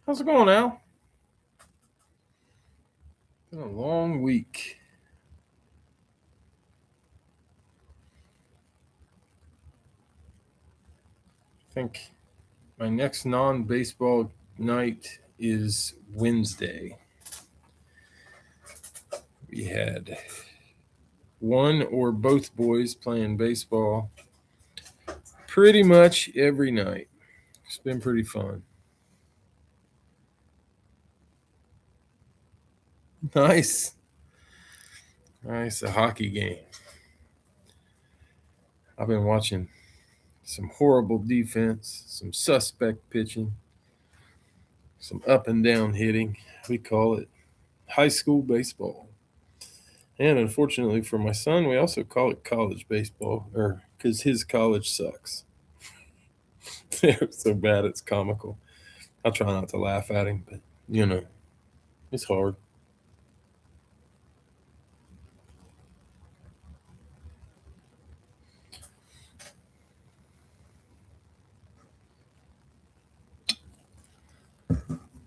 How's it going, Al? Been a long week. I think my next non-baseball night is Wednesday. We had one or both boys playing baseball pretty much every night. It's been pretty fun. Nice. Nice. A hockey game. I've been watching some horrible defense, some suspect pitching, some up and down hitting. We call it high school baseball. And unfortunately for my son, we also call it college baseball, or because his college sucks. They're so bad it's comical. I try not to laugh at him, but it's hard.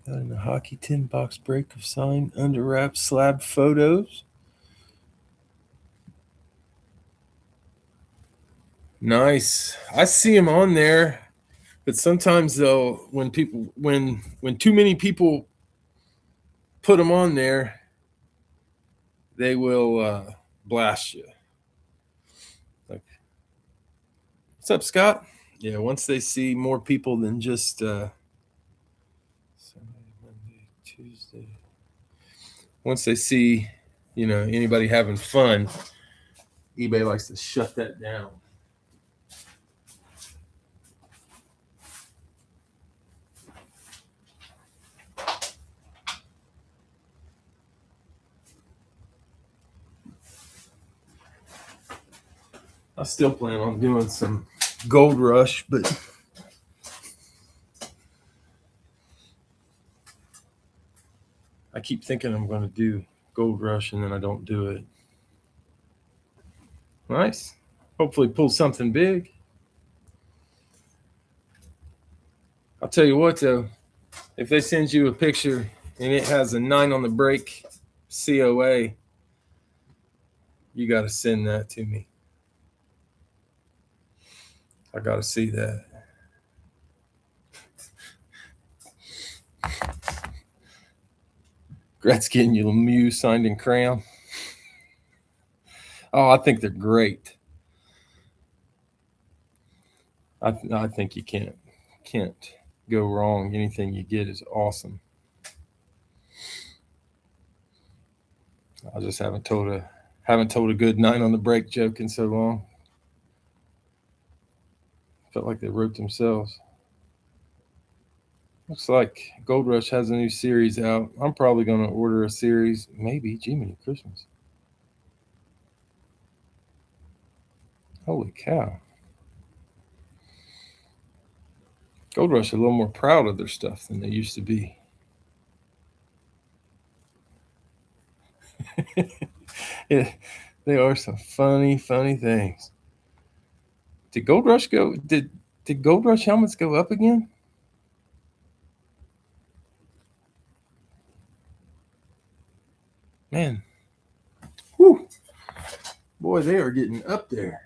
Got in a hockey tin box break of signed under wrap slab photos. Nice. I see them on there, but sometimes though, when too many people put them on there, they will blast you. Like, what's up, Scott? Yeah, once they see more people than just Sunday, Monday, Tuesday. Once they see, anybody having fun, eBay likes to shut that down. I still plan on doing some Gold Rush, but I keep thinking I'm going to do Gold Rush and then I don't do it. Nice. Hopefully pull something big. I'll tell you what though, if they send you a picture and it has a 9 on the break COA, you got to send that to me. I got to see that. Gretzky and Lemieux signed in crayon. Oh, I think they're great. I think you can't go wrong. Anything you get is awesome. I just haven't told a good 9 on the break joke in so long. Felt like they wrote themselves. Looks like Gold Rush has a new series out. I'm probably going to order a series. Maybe Jiminy Christmas. Holy cow. Gold Rush are a little more proud of their stuff than they used to be. Yeah, they are some funny things. Did Gold Rush go? Did Gold Rush helmets go up again? Man, whew. Boy, they are getting up there.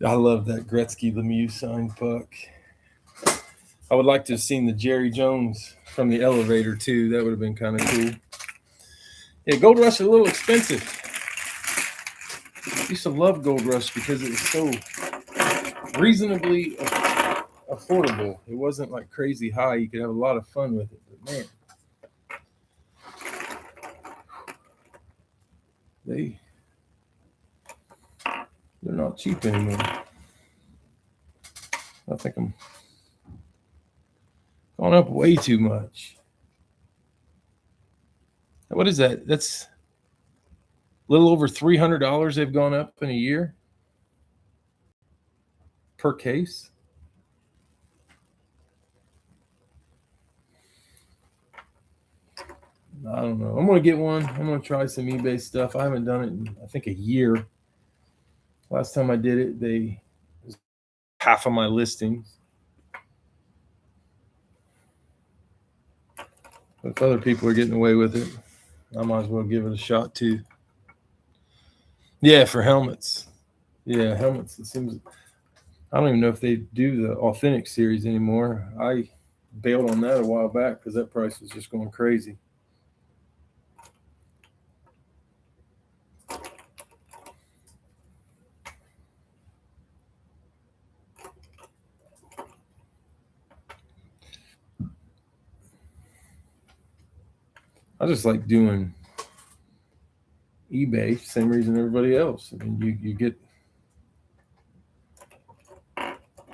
I love that Gretzky Lemieux signed puck. I would like to have seen the Jerry Jones from the elevator too. That would have been kind of cool. Yeah, Gold Rush is a little expensive. I used to love Gold Rush because it was so reasonably affordable. It wasn't like crazy high. You could have a lot of fun with it. But man, they're not cheap anymore. I think I'm going up way too much. What is that? That's a little over $300 they've gone up in a year per case. I don't know. I'm going to get one. I'm going to try some eBay stuff. I haven't done it in, I think, a year. Last time I did it, it was half of my listings. But if other people are getting away with it, I might as well give it a shot too. Yeah, for helmets. Yeah, helmets. It seems. I don't even know if they do the Authentic series anymore. I bailed on that a while back because that price was just going crazy. I just like doing eBay, same reason everybody else. I mean, you get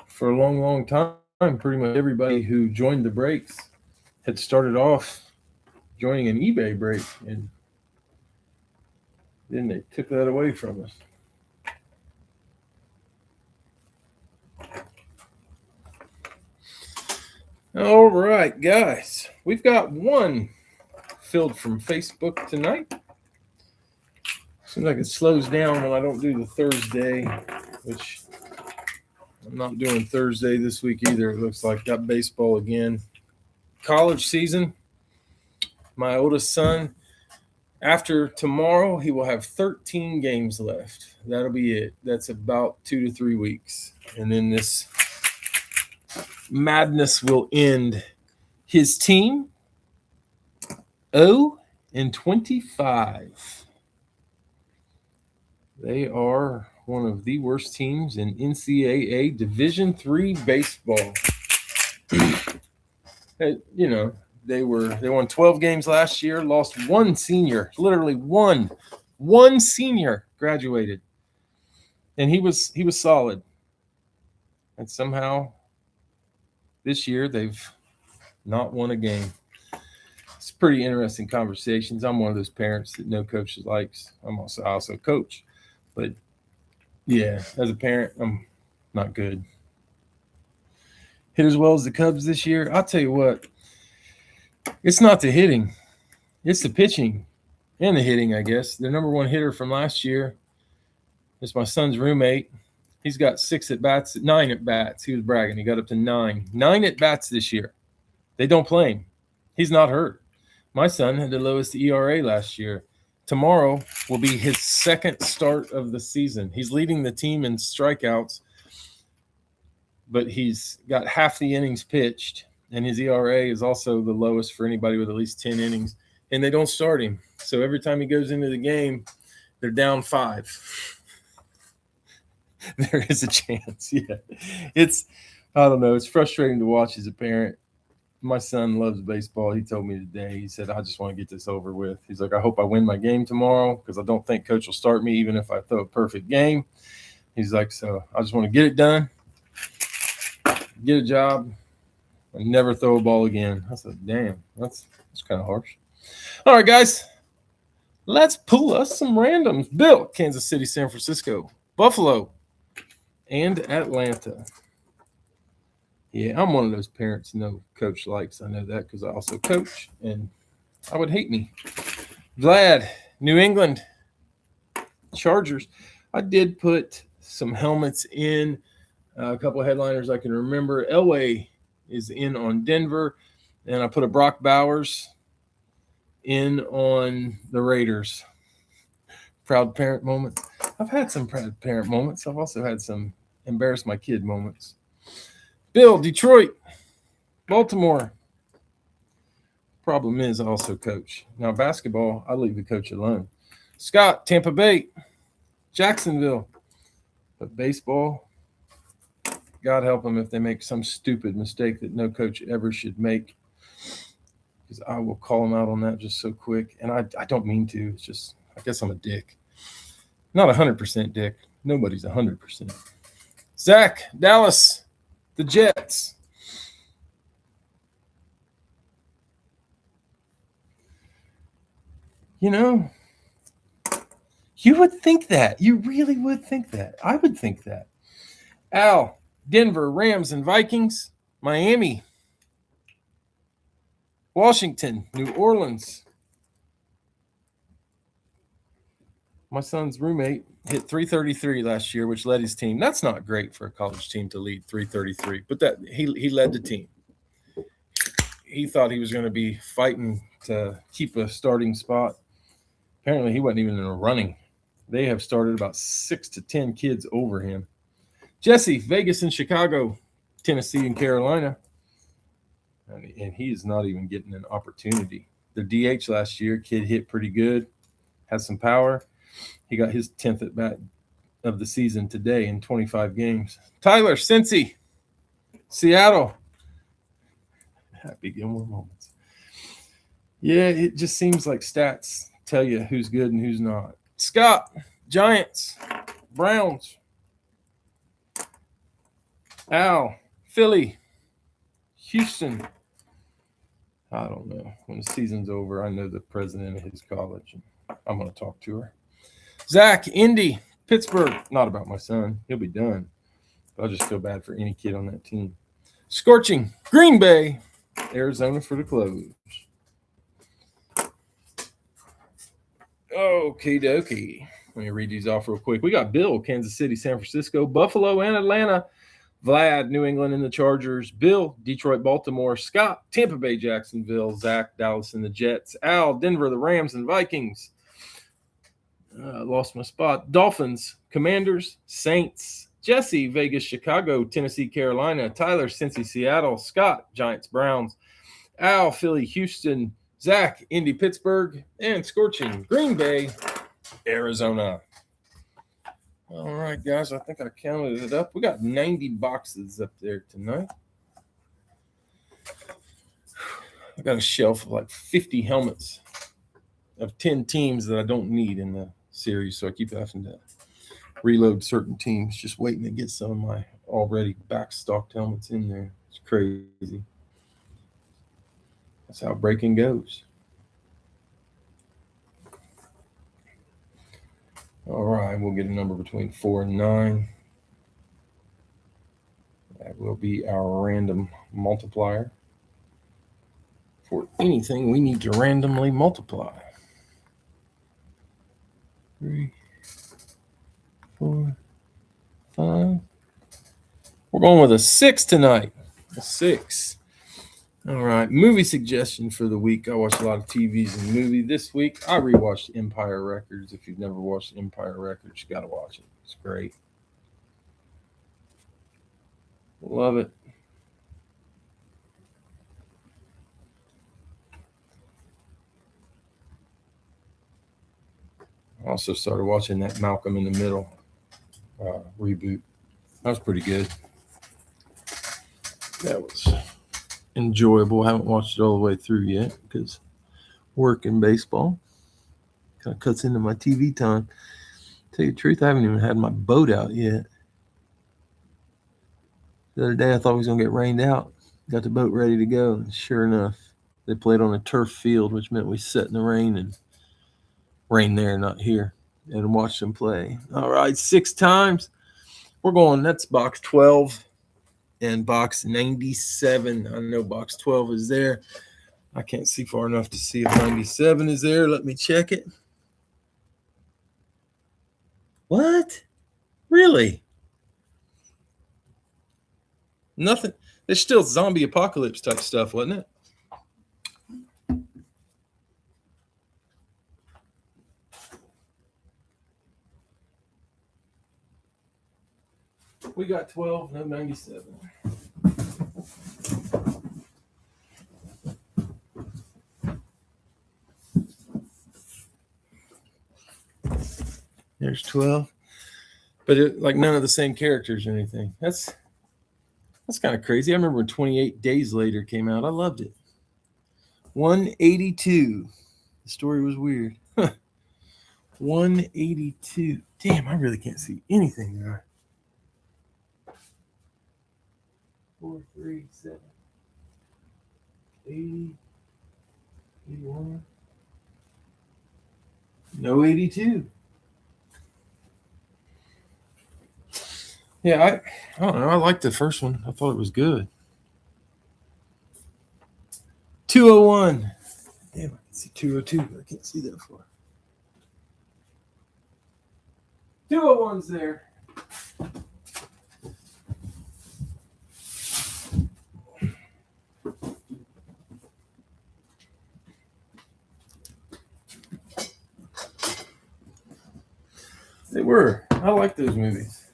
for a long time, pretty much everybody who joined the breaks had started off joining an eBay break, and then they took that away from us. All right, guys, we've got one filled from Facebook tonight. Seems like it slows down when I don't do the Thursday which I'm not doing Thursday this week either. It looks like got baseball again. College season. My oldest son, after tomorrow, he will have 13 games left. That'll be it. That's about 2 to 3 weeks. And then this madness will end. His team, 0-25. They are one of the worst teams in NCAA Division III baseball. They won 12 games last year, lost one senior, literally one senior graduated. And he was solid. And somehow this year they've not won a game. It's pretty interesting conversations. I'm one of those parents that no coach likes. I also coach. But yeah, as a parent, I'm not good. Hit as well as the Cubs this year. I'll tell you what, it's not the hitting. It's the pitching and the hitting, I guess. Their number one hitter from last year is my son's roommate. He's got 9 at-bats. He was bragging. He got up to 9. 9 at-bats this year. They don't play him. He's not hurt. My son had the lowest ERA last year. Tomorrow will be his second start of the season. He's leading the team in strikeouts, but he's got half the innings pitched, and his ERA is also the lowest for anybody with at least 10 innings, and they don't start him. So every time he goes into the game, they're down 5. There is a chance. Yeah. I don't know. It's frustrating to watch as a parent. My son loves baseball. He told me today, he said, I just want to get this over with. He's like, I hope I win my game tomorrow because I don't think coach will start me even if I throw a perfect game. He's like, so I just want to get it done, get a job, and never throw a ball again. I said, damn, that's kind of harsh. All right, guys, let's pull us some randoms. Bill, Kansas City, San Francisco, Buffalo, and Atlanta. Yeah, I'm one of those parents no coach likes. I know that because I also coach, and I would hate me. Vlad, New England, Chargers. I did put some helmets in, a couple of headliners I can remember. Elway is in on Denver, and I put a Brock Bowers in on the Raiders. Proud parent moments. I've had some proud parent moments. I've also had some embarrass my kid moments. Bill, Detroit, Baltimore. Problem is I also coach. Now, basketball, I leave the coach alone. Scott, Tampa Bay, Jacksonville. But baseball, God help them if they make some stupid mistake that no coach ever should make. Because I will call them out on that just so quick. And I don't mean to. It's just, I guess I'm a dick. Not 100% dick. Nobody's 100%. Zach, Dallas, the Jets. You know, you would think that. You really would think that. I would think that. Al, Denver, Rams, and Vikings. Miami, Washington, New Orleans. My son's roommate hit 333 last year, which led his team. That's not great for a college team to lead 333, but that he led the team. He thought he was going to be fighting to keep a starting spot. Apparently, he wasn't even in a running. They have started about 6 to 10 kids over him. Jesse, Vegas and Chicago, Tennessee and Carolina. And he is not even getting an opportunity. The DH last year, kid hit pretty good, has some power. He got his 10th at bat of the season today in 25 games. Tyler, Cincy, Seattle. Happy Gilmore moments. Yeah, it just seems like stats tell you who's good and who's not. Scott, Giants, Browns. Al, Philly, Houston. I don't know. When the season's over, I know the president of his college, and I'm going to talk to her. Zach, Indy, Pittsburgh. Not about my son. He'll be done. But I just feel bad for any kid on that team. Scorching, Green Bay, Arizona for the close. Okie dokie. Let me read these off real quick. We got Bill, Kansas City, San Francisco, Buffalo, and Atlanta. Vlad, New England and the Chargers. Bill, Detroit, Baltimore. Scott, Tampa Bay, Jacksonville. Zach, Dallas and the Jets. Al, Denver, the Rams and Vikings. Lost my spot. Dolphins, Commanders, Saints. Jesse, Vegas, Chicago, Tennessee, Carolina. Tyler, Cincy, Seattle. Scott, Giants, Browns. Al, Philly, Houston. Zach, Indy, Pittsburgh. And Scorching, Green Bay, Arizona. All right, guys, I think I counted it up. We got 90 boxes up there tonight. I got a shelf of like 50 helmets of 10 teams that I don't need in the series, so I keep having to reload certain teams, just waiting to get some of my already backstocked helmets in there. It's crazy. That's how breaking goes. All right, we'll get a number between 4 and 9. That will be our random multiplier for anything we need to randomly multiply. 3, 4, 5. We're going with a 6 tonight. A 6. All right, movie suggestion for the week. I watch a lot of TVs and movies. This week, I rewatched Empire Records. If you've never watched Empire Records, you got to watch it. It's great. Love it. I also started watching that Malcolm in the Middle reboot. That was pretty good. That was enjoyable. I haven't watched it all the way through yet because work and baseball kind of cuts into my TV time. Tell you the truth, I haven't even had my boat out yet. The other day I thought we was going to get rained out. Got the boat ready to go. And sure enough, they played on a turf field, which meant we sat in the rain and rain there, not here, and watched them play. All right, 6 times. We're going, that's box 12. And box 97. I know box 12 is there. I can't see far enough to see if 97 is there. Let me check it. What? Really? Nothing. There's still zombie apocalypse type stuff, wasn't it? We got 12, no 97. There's 12. But like none of the same characters or anything. That's kind of crazy. I remember when 28 Days Later came out. I loved it. 182. The story was weird. 182. Damn, I really can't see anything there. 4, 3, 7, 80, 81. No 82. Yeah, I don't know. I liked the first one. I thought it was good. 201. Damn, I can see 202, but I can't see that far. 201's there. They were. I like those movies.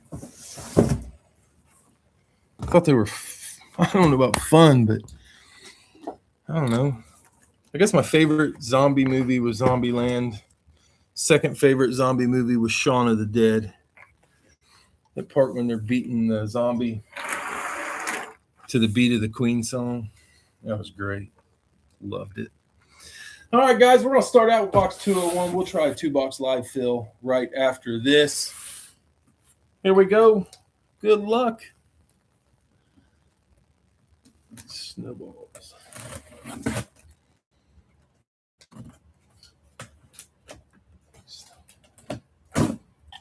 I thought they were, I don't know about fun, but I don't know. I guess my favorite zombie movie was Zombieland. Second favorite zombie movie was Shaun of the Dead. The part when they're beating the zombie to the beat of the Queen song. That was great. Loved it. All right, guys, we're going to start out with box 201. We'll try a 2-box live fill right after this. Here we go. Good luck. Snowballs.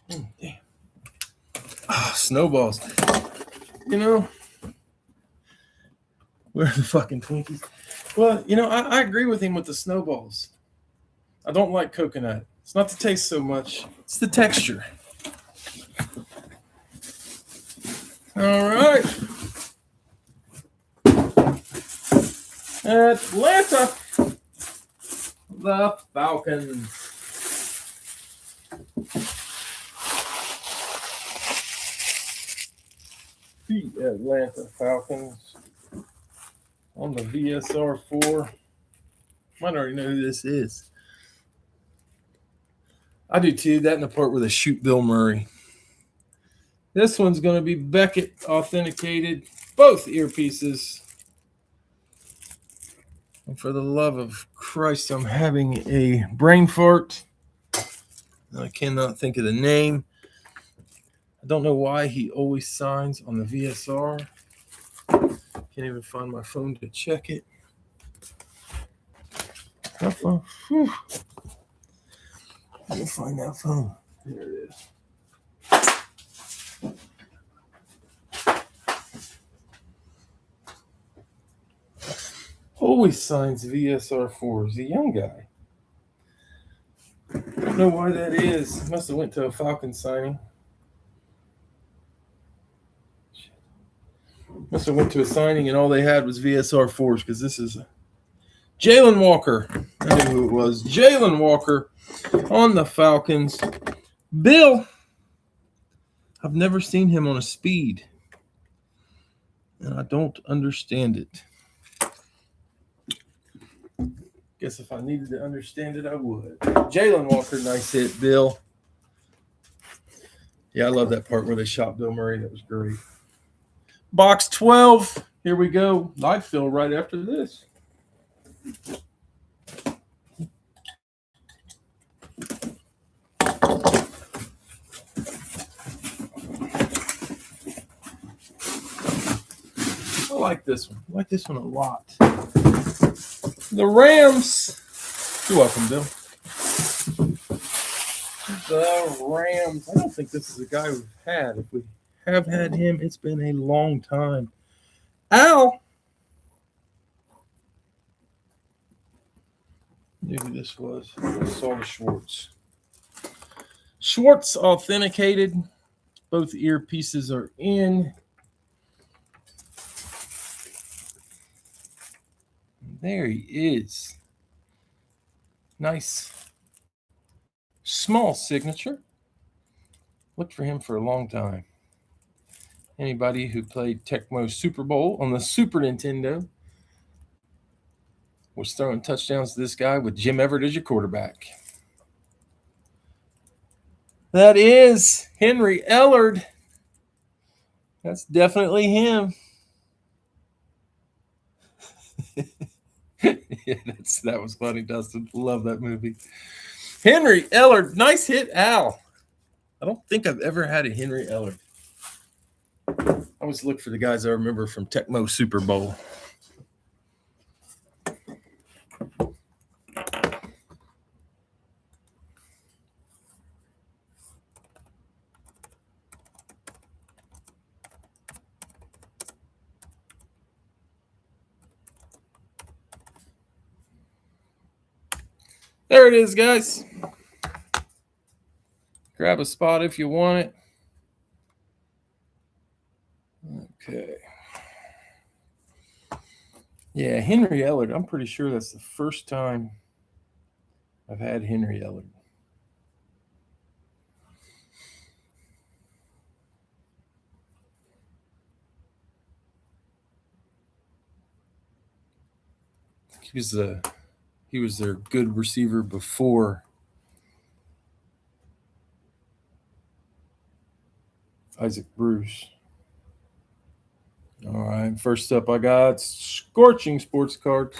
Damn. Oh, snowballs. You know, where are the fucking Twinkies? Well, you know, I agree with him with the snowballs. I don't like coconut It's not the taste so much, it's the texture. All right. Atlanta, the Falcons. The Atlanta Falcons on the VSR4. Might already know who this is. I do too. That in the part where they shoot Bill Murray. This one's going to be Beckett authenticated. Both earpieces. And for the love of Christ, I'm having a brain fart. I cannot think of the name. I don't know why he always signs on the VSR. Can't even find my phone to check it. That phone. Whew. Let me find that phone. There it is. Always signs VSR4. He's a young guy. I don't know why that is. Must have went to a Falcon signing. Must have went to a signing and all they had was VSR4s because this is Jalen Walker. I knew who it was. Jalen Walker on the Falcons. Bill, I've never seen him on a speed. And I don't understand it. Guess if I needed to understand it, I would. Jalen Walker, nice hit, Bill. Yeah, I love that part where they shot Bill Murray. That was great. Box 12. Here we go. Live fill right after this. I like this one. I like this one a lot. The Rams. You're welcome, Bill. The Rams. I don't think this is a guy we've had. If we have had him, it's been a long time. Al. Maybe this was. I saw the Schwartz. Schwartz authenticated. Both earpieces are in. There he is. Nice. Small signature. Looked for him for a long time. Anybody who played Tecmo Super Bowl on the Super Nintendo was throwing touchdowns to this guy with Jim Everett as your quarterback. That is Henry Ellard. That's definitely him. Yeah, that was funny, Dustin. Love that movie. Henry Ellard. Nice hit, Al. I don't think I've ever had a Henry Ellard. I always look for the guys I remember from Tecmo Super Bowl. There it is, guys. Grab a spot if you want it. Okay. Yeah, Henry Ellard. I'm pretty sure that's the first time I've had Henry Ellard. He was their good receiver before Isaac Bruce. All right, first up I got Scorching Sports Cards.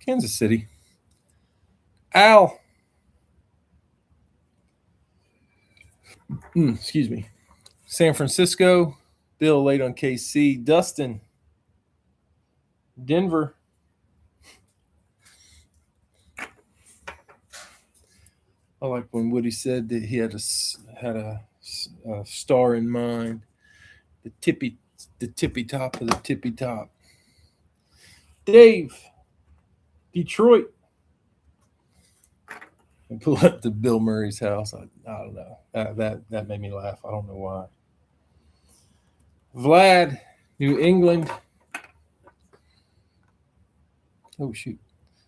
Kansas City. Al. Excuse me. San Francisco. Bill late on KC. Dustin. Denver. I like when Woody said that he had a star in mind. The tippy top of the tippy top. Dave. Detroit. pull up to Bill Murray's house. I don't know. That made me laugh. I don't know why. Vlad, New England. Oh, shoot.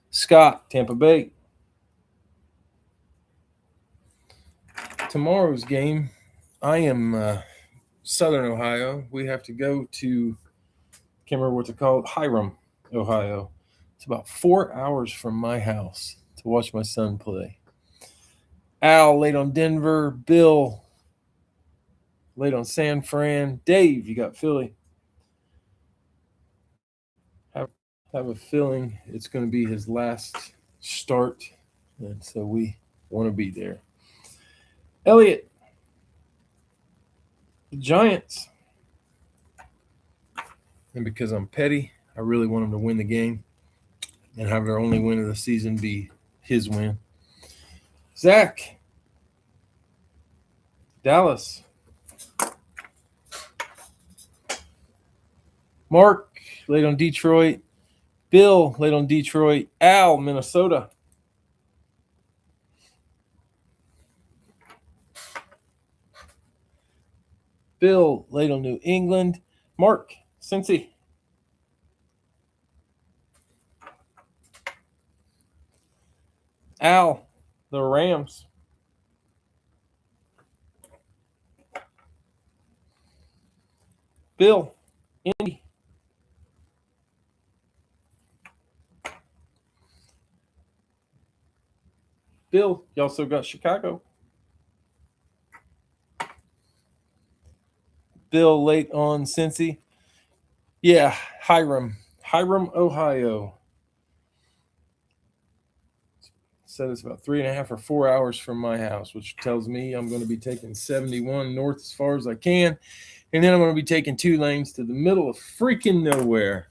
Scott, Tampa Bay. Tomorrow's game, I am Southern Ohio. We have to go to, can't remember what it's called, Hiram, Ohio. It's about 4 hours from my house to watch my son play. Al laid on Denver. Bill laid on San Fran. Dave, you got Philly. Have a feeling it's going to be his last start, and so we want to be there. Elliot, the Giants. And because I'm petty, I really want him to win the game and have their only win of the season be his win. Zach, Dallas. Mark laid on Detroit. Bill laid on Detroit. Al, Minnesota. Bill laid on New England. Mark, Cincy. Al, the Rams. Bill, Indy. Bill, you also got Chicago. Bill late on Cincy. Yeah, Hiram, Ohio. Said it's about 3.5 or 4 hours from my house, which tells me I'm going to be taking 71 north as far as I can. And then I'm going to be taking 2 lanes to the middle of freaking nowhere.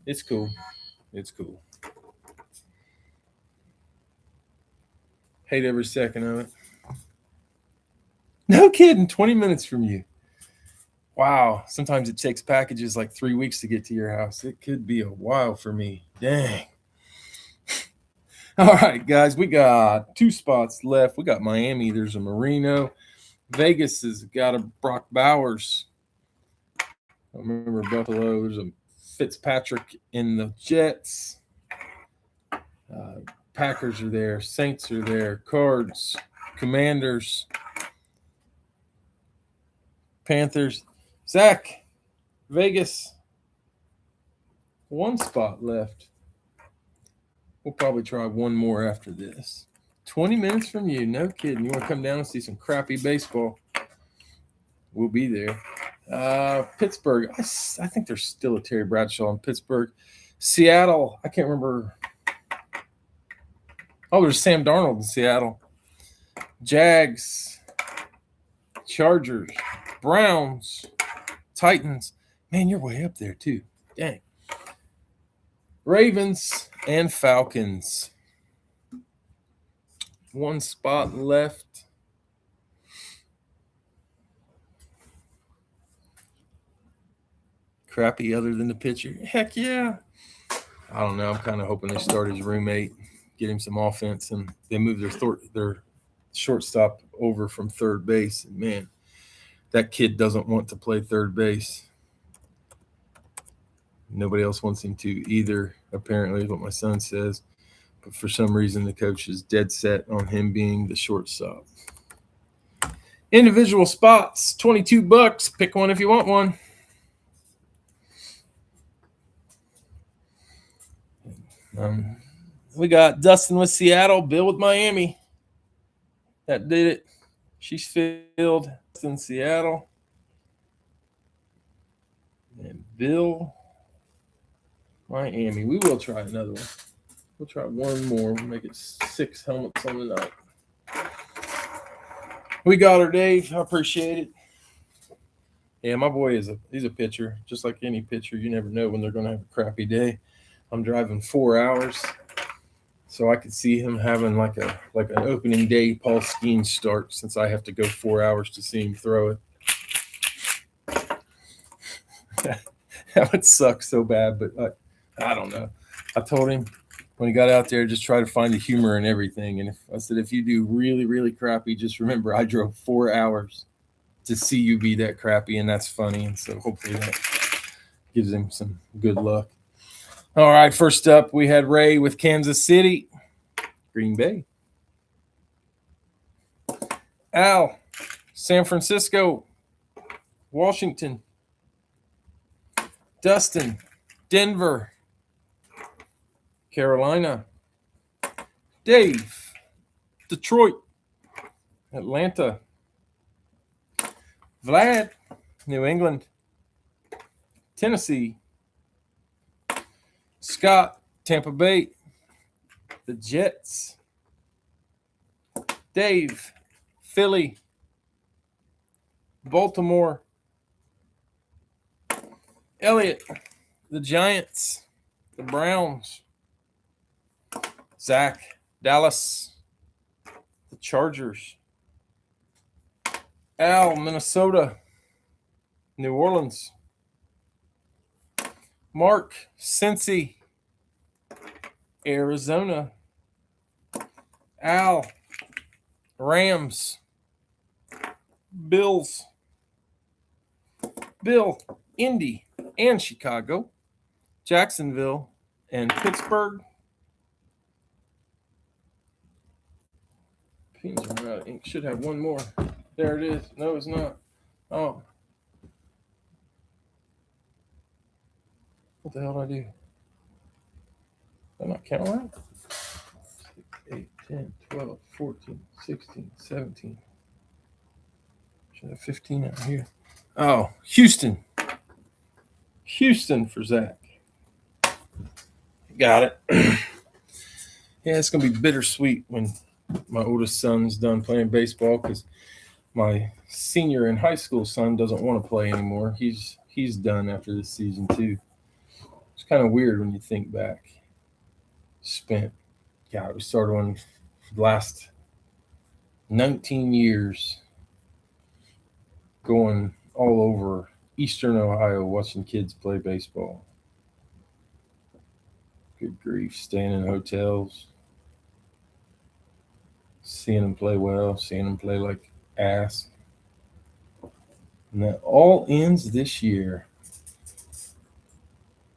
It's cool. It's cool. Hate every second of it. No kidding. 20 minutes from you. Wow. Sometimes it takes packages like 3 weeks to get to your house. It could be a while for me. Dang. All right, guys. We got 2 spots left. We got Miami. There's a Marino. Vegas has got a Brock Bowers. I remember Buffalo. There's a Fitzpatrick in the Jets. Packers are there. Saints are there. Cards. Commanders. Panthers. Zach, Vegas. 1 spot left. We'll probably try one more after this. 20 minutes from you. No kidding. You want to come down and see some crappy baseball? We'll be there. Pittsburgh. I think there's still a Terry Bradshaw in Pittsburgh. Seattle. I can't remember. Oh, there's Sam Darnold in Seattle. Jags. Chargers. Browns. Titans. Man, you're way up there too. Dang. Ravens and Falcons. 1 spot left. Crappy other than the pitcher. Heck yeah. I don't know. I'm kind of hoping they start his roommate, get him some offense, and they move their shortstop over from third base. And man, that kid doesn't want to play third base. Nobody else wants him to either, apparently, is what my son says. But for some reason, the coach is dead set on him being the shortstop. Individual spots, $22. Pick one if you want one. We got Dustin with Seattle, Bill with Miami. That did it. She's filled. Dustin, Seattle. And Bill, Miami. We will try another one. We'll try one more. We'll make it 6 helmets on the night. We got her, Dave. I appreciate it. Yeah, my boy he's a pitcher. Just like any pitcher, you never know when they're going to have a crappy day. I'm driving 4 hours, so I could see him having like an opening day Paul Skeens start, since I have to go 4 hours to see him throw it. That would suck so bad, but I don't know. I told him when he got out there, just try to find the humor in everything. And I said, if you do really, really crappy, just remember I drove 4 hours to see you be that crappy, and that's funny. And so hopefully that gives him some good luck. All right, first up, we had Ray with Kansas City, Green Bay. Al, San Francisco, Washington. Dustin, Denver, Carolina. Dave, Detroit, Atlanta. Vlad, New England, Tennessee. Scott, Tampa Bay, the Jets. Dave, Philly, Baltimore. Elliot, the Giants, the Browns. Zach, Dallas, the Chargers. Al, Minnesota, New Orleans. Mark, Cincy, Arizona. Al, Rams, Bills. Bill, Indy and Chicago. Jacksonville and Pittsburgh. Pins are out of ink. Should have one more. There it is. No, it's not. Oh. What the hell did I do? Did I not count right? 6, 8, 10, 12, 14, 16, 17. Should have 15 out here. Oh, Houston. Houston for Zach. Got it. Yeah, it's going to be bittersweet when my oldest son's done playing baseball because my senior in high school son doesn't want to play anymore. He's done after this season too. It's kind of weird when you think back. We started on the last 19 years going all over Eastern Ohio watching kids play baseball. Good grief, staying in hotels, seeing them play well, seeing them play like ass. And that all ends this year.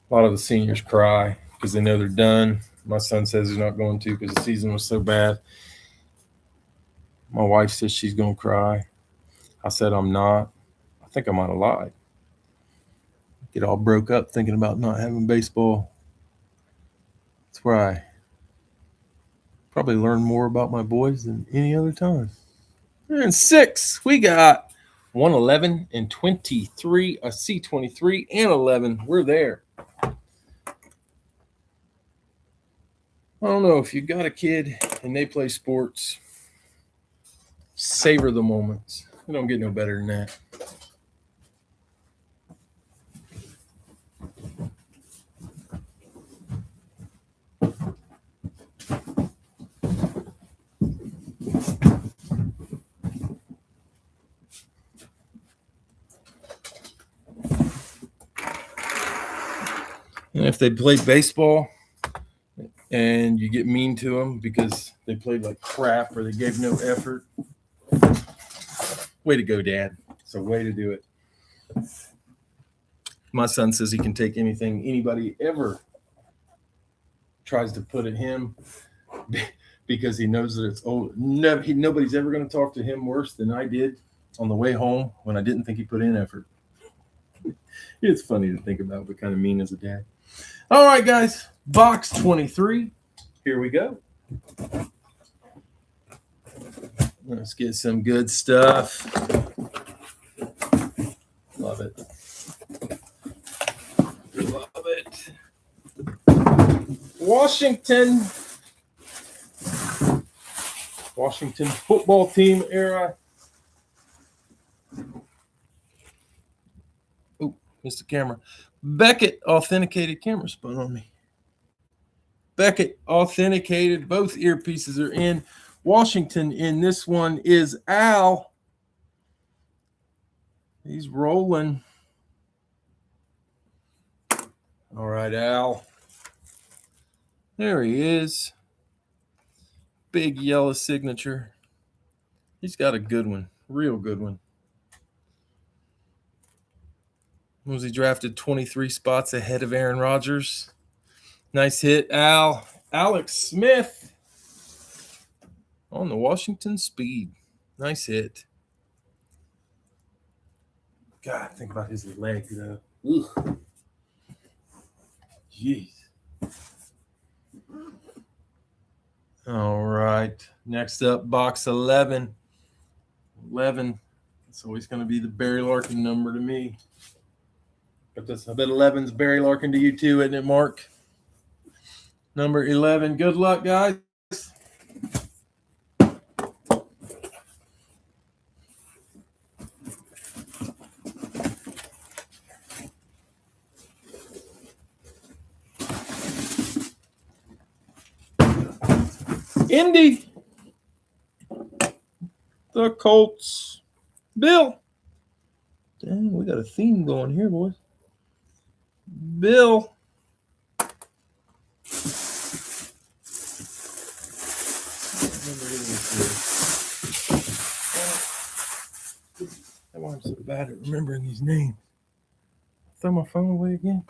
A lot of the seniors cry because they know they're done. My son says he's not going to because the season was so bad. My wife says she's going to cry. I said I'm not. I think I might have lied. Get all broke up thinking about not having baseball. That's where I probably learn more about my boys than any other time. And 6, we got 111 and 23, a C23 and 11. We're there. I don't know if you got a kid and they play sports, savor the moments. You don't get no better than that. And if they played baseball and you get mean to them because they played like crap or they gave no effort, way to go, Dad. It's a way to do it. My son says he can take anything anybody ever tries to put at him because he knows that it's old. Nobody's ever going to talk to him worse than I did on the way home when I didn't think he put in effort. It's funny to think about, but kind of mean as a dad. All right, guys, box 23. Here we go. Let's get some good stuff. Love it. Love it. Washington football team era. Oh, missed the camera. Beckett authenticated. Camera spun on me. Beckett authenticated. Both earpieces are in. Washington in this one is Al. He's rolling. All right, Al. There he is. Big yellow signature. He's got a good one. Real good one. Was he drafted 23 spots ahead of Aaron Rodgers? Nice hit, Al. Alex Smith on the Washington Speed. Nice hit. God, think about his leg, though. Ugh. Jeez. All right. Next up, box 11. 11. It's always going to be the Barry Larkin number to me. But I bet 11's Barry Larkin to you too, isn't it, Mark? Number 11. Good luck, guys. Indy. The Colts. Bill. Dang, we got a theme going here, boys. Bill. That's why I'm so bad at remembering his name. Throw my phone away again.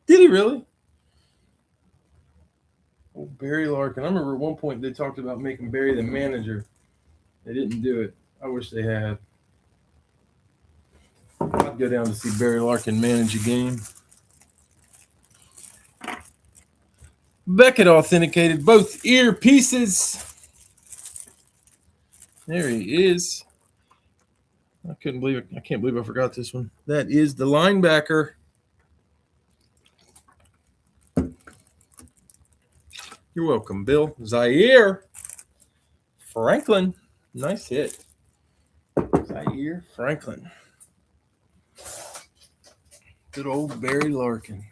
Did he really? Oh, Barry Larkin. I remember at one point they talked about making Barry the manager. They didn't do it. I wish they had. I'd go down to see Barry Larkin manage a game. Beckett authenticated both earpieces. There he is. I couldn't believe it. I can't believe I forgot this one. That is the linebacker. You're welcome, Bill. Zaire Franklin. Nice hit. Zaire Franklin. Good old Barry Larkin.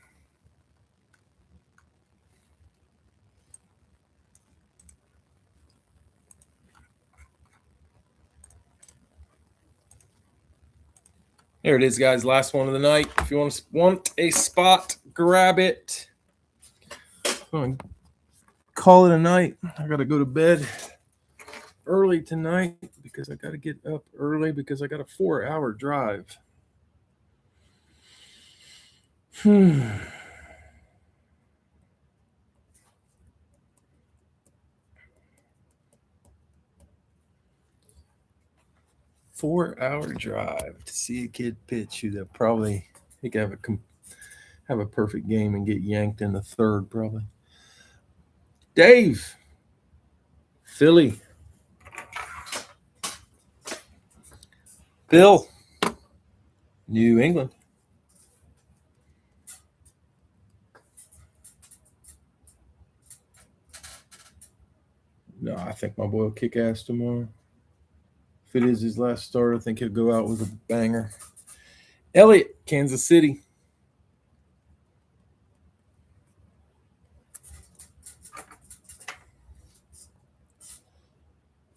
There it is, guys. Last one of the night. If you want a spot, grab it. I'm going to call it a night. I got to go to bed early tonight because I got to get up early because I got a 4-hour drive. 4-hour drive to see a kid pitch who that probably he could have a perfect game and get yanked in the third probably. Dave, Philly. Bill, New England. No, I think my boy will kick ass tomorrow. If it is his last start, I think he'll go out with a banger. Elliott, Kansas City.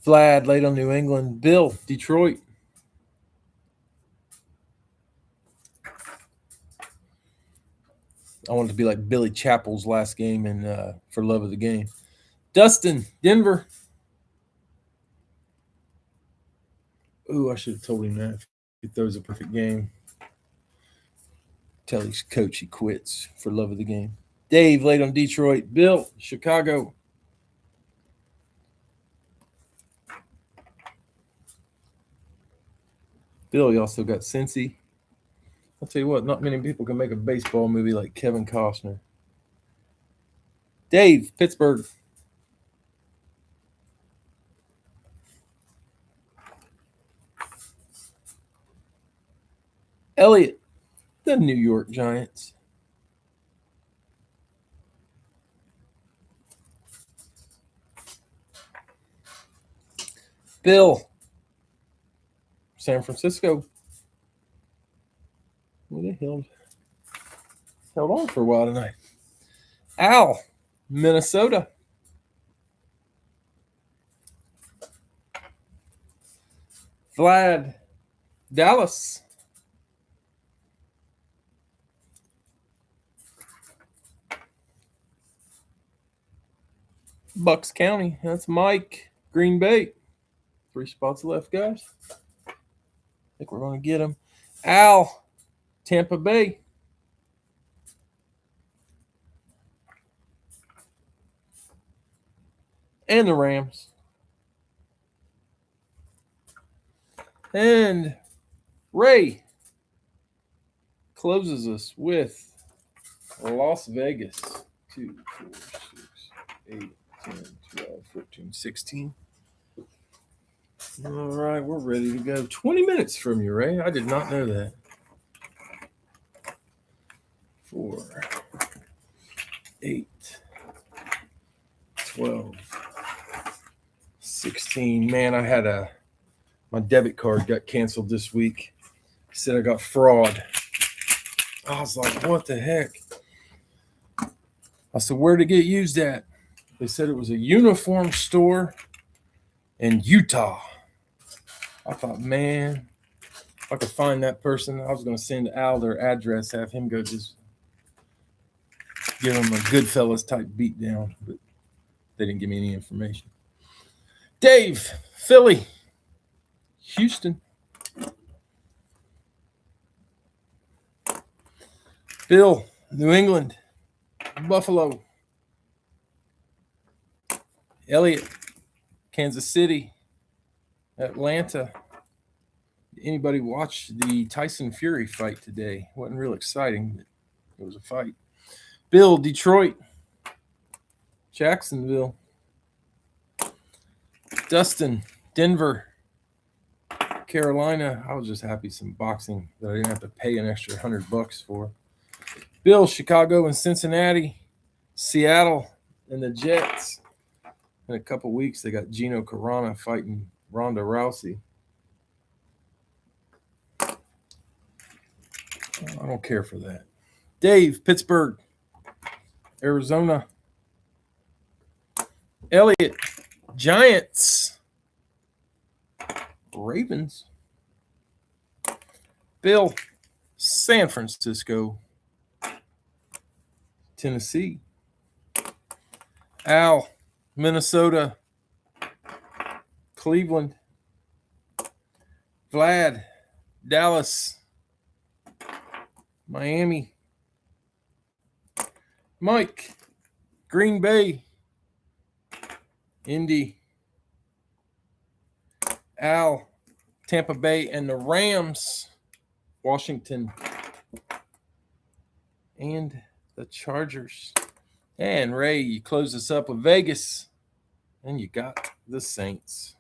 Vlad, late on New England. Bill, Detroit. I want it to be like Billy Chappell's last game in For Love of the Game. Dustin, Denver. Ooh, I should have told him that. If he throws a perfect game, tell his coach he quits For Love of the Game. Dave, late on Detroit. Bill, Chicago. Bill, you also got Cincy. I'll tell you what, not many people can make a baseball movie like Kevin Costner. Dave, Pittsburgh. Elliott, the New York Giants. Bill, San Francisco. Well, they held on for a while tonight. Al, Minnesota. Vlad, Dallas. Bucks County. That's Mike. Green Bay. 3 spots left, guys. I think we're going to get him. Al. Tampa Bay. And the Rams. And Ray closes us with Las Vegas. 2, 4, 6, 8, 10, 12, 14, 16. All right, we're ready to go. 20 minutes from you, Ray. I did not know that. 4, 8, 12, 16. Man, I had my debit card got canceled this week. Said I got fraud. I was like, what the heck? I said, where'd it get used at? They said it was a uniform store in Utah. I thought, man, if I could find that person, I was going to send Al their address, have him go just give him a Goodfellas type beat down. But they didn't give me any information. Dave, Philly, Houston. Bill, New England, Buffalo. Elliot, Kansas City, Atlanta. Anybody watch the Tyson Fury fight today? Wasn't real exciting, but it was a fight. Bill, Detroit, Jacksonville. Dustin, Denver, Carolina. I was just happy some boxing that I didn't have to pay an extra $100 for. Bill, Chicago and Cincinnati, Seattle and the Jets. In a couple weeks, they got Gino Carano fighting Ronda Rousey. I don't care for that. Dave, Pittsburgh, Arizona. Elliot, Giants, Ravens. Bill, San Francisco, Tennessee. Al, Minnesota, Cleveland. Vlad, Dallas, Miami. Mike, Green Bay, Indy. Al, Tampa Bay and the Rams, Washington, and the Chargers. And Ray, you close us up with Vegas, and you got the Saints.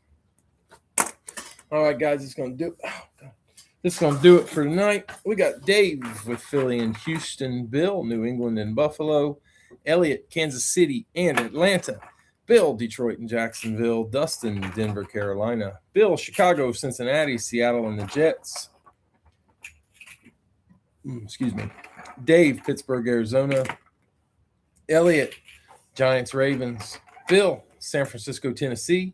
All right, guys, it's going to do it. This is going to do it for tonight. We got Dave with Philly and Houston, Bill, New England and Buffalo, Elliot, Kansas City and Atlanta, Bill, Detroit and Jacksonville, Dustin, Denver, Carolina, Bill, Chicago, Cincinnati, Seattle and the Jets. Dave, Pittsburgh, Arizona, Elliot, Giants, Ravens, Bill, San Francisco, Tennessee,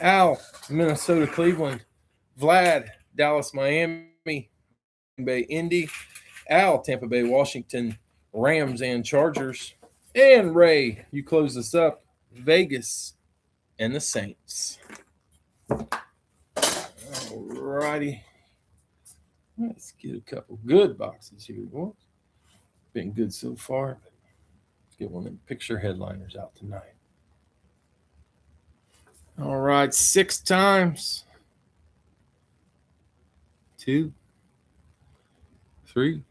Al, Minnesota, Cleveland, Vlad, Dallas, Miami, Bay, Indy, Al, Tampa Bay, Washington, Rams and Chargers, and Ray, you close this up, Vegas and the Saints. All righty. Let's get a couple good boxes here. Well, been good so far. Let's get one of them picture headliners out tonight. All right, 6 times. 2, 3,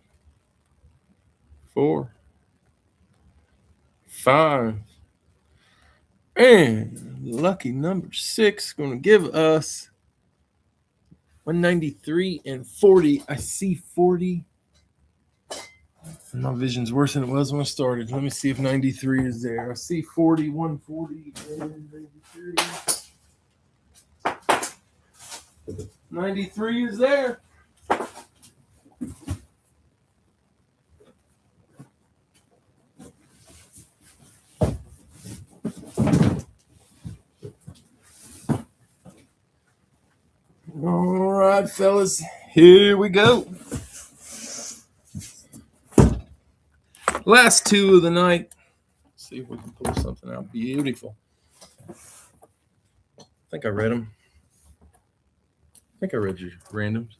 4, 5. And lucky number 6 going to give us 193 and 40. I see 40. My vision's worse than it was when I started. Let me see if 93 is there. I see 40, 140, and 93. 93 is there. All right, fellas, here we go. Last 2 of the night. Let's see if we can pull something out beautiful. I think I read them. I think I read your randoms.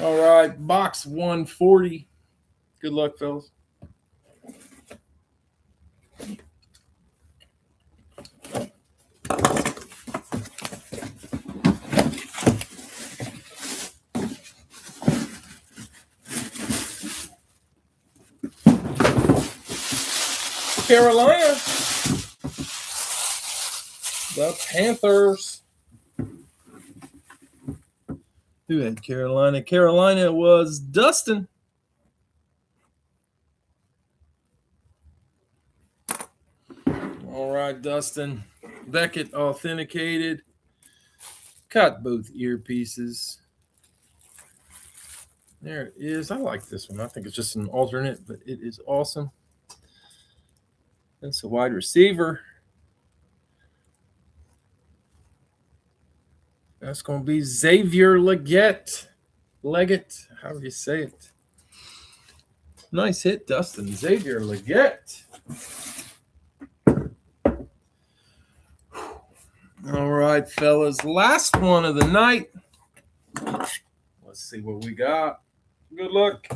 All right, box 140. Good luck, fellas. Carolina. The Panthers. Who had Carolina? Carolina was Dustin. All right, Dustin. Beckett authenticated. Got both earpieces. There it is. I like this one. I think it's just an alternate, but it is awesome. That's a wide receiver. That's going to be Xavier Leggett. Leggett, however you say it. Nice hit, Dustin. Xavier Leggett. All right, fellas. Last one of the night. Let's see what we got. Good luck.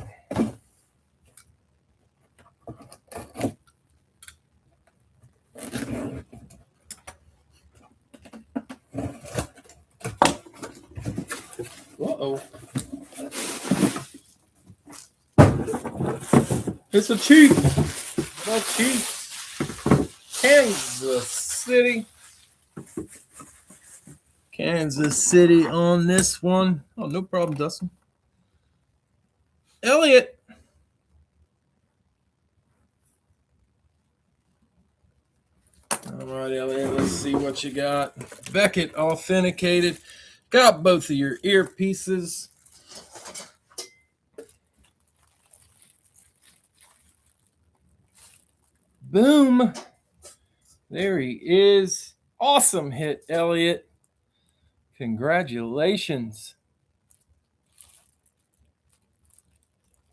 Uh-oh. It's a cheat. The Chiefs. Kansas City. Kansas City on this one. Oh, no problem, Dustin. Elliott. All right, Elliott. Let's see what you got. Beckett authenticated. Got both of your earpieces. Boom. There he is. Awesome hit, Elliott. Congratulations.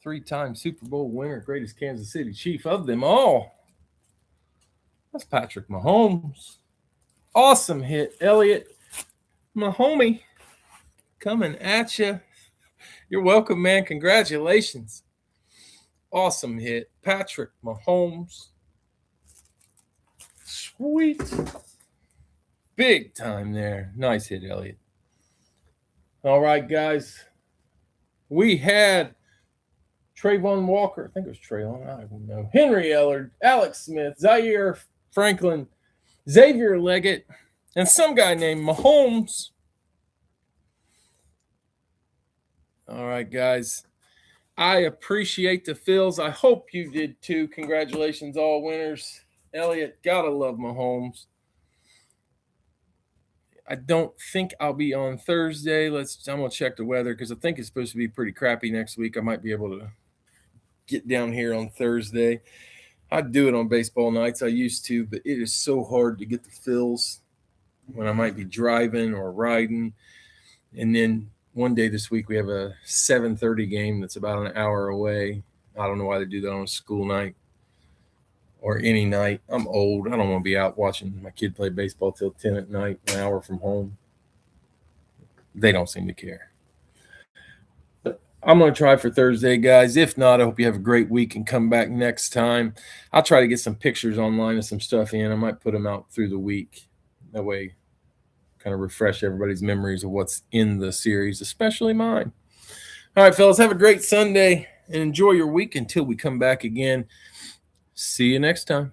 3-time Super Bowl winner, greatest Kansas City Chief of them all. That's Patrick Mahomes. Awesome hit, Elliott. My homie coming at you. You're welcome, man. Congratulations. Awesome hit. Patrick Mahomes. Sweet. Big time there. Nice hit, Elliott. All right, guys. We had Trayvon Walker. I think it was Traylon. I don't know. Henry Ellard, Alex Smith, Zaire Franklin, Xavier Leggett, and some guy named Mahomes. All right, guys. I appreciate the fills. I hope you did too. Congratulations, all winners. Elliott, gotta love Mahomes. I don't think I'll be on Thursday. I'm gonna check the weather because I think it's supposed to be pretty crappy next week. I might be able to get down here on Thursday. I do it on baseball nights. I used to, but it is so hard to get the fills when I might be driving or riding. And then one day this week we have a 7:30 game that's about an hour away. I don't know why they do that on a school night or any night. I'm old. I don't want to be out watching my kid play baseball till 10 at night, an hour from home. They don't seem to care. But I'm going to try for Thursday, guys. If not, I hope you have a great week and come back next time. I'll try to get some pictures online and some stuff in. I might put them out through the week. That way, kind of refresh everybody's memories of what's in the series, especially mine. All right, fellas, have a great Sunday and enjoy your week until we come back again. See you next time.